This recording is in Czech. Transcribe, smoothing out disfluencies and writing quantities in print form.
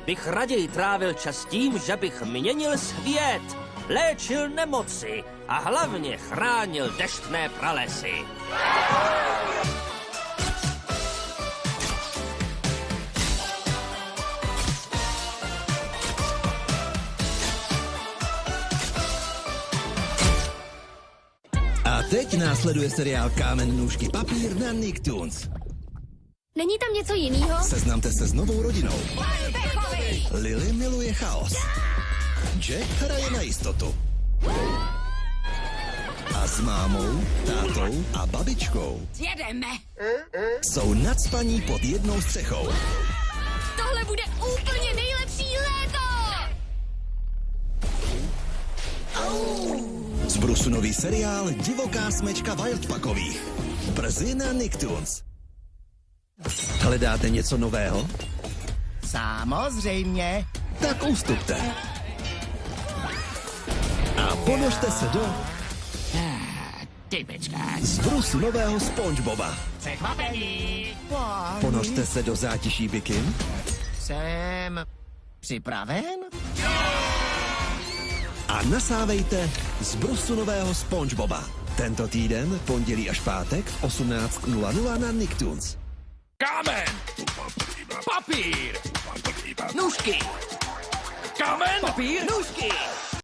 bych raději trávil čas tím, že bych měnil svět, léčil nemoci a hlavně chránil deštné pralesy. A teď následuje seriál Kámen, nůžky, papír na Nicktoons. Není tam něco jiného? Seznamte se s novou rodinou. Lily miluje chaos. Jack hraje na jistotu. A s mámou, tátou a babičkou Jedeme. jsou nacpaní pod jednou střechou. Tohle bude úplně nejlepší léto! Zbrusunový seriál Divoká smečka Wildpackových. Brzy na Nicktoons. Hledáte něco nového? Samozřejmě. Tak ustupte. A ponožte se do Typička. zbrusu nového SpongeBoba. Překvapení. Ponožte se do zátiší bikin Jsem připraven? a nasávejte zbrusu nového SpongeBoba. Tento týden, pondělí až pátek v 18:00 na Nicktoons. Kámen! Papír! Nůžky! Kámen! Papír! Nůžky!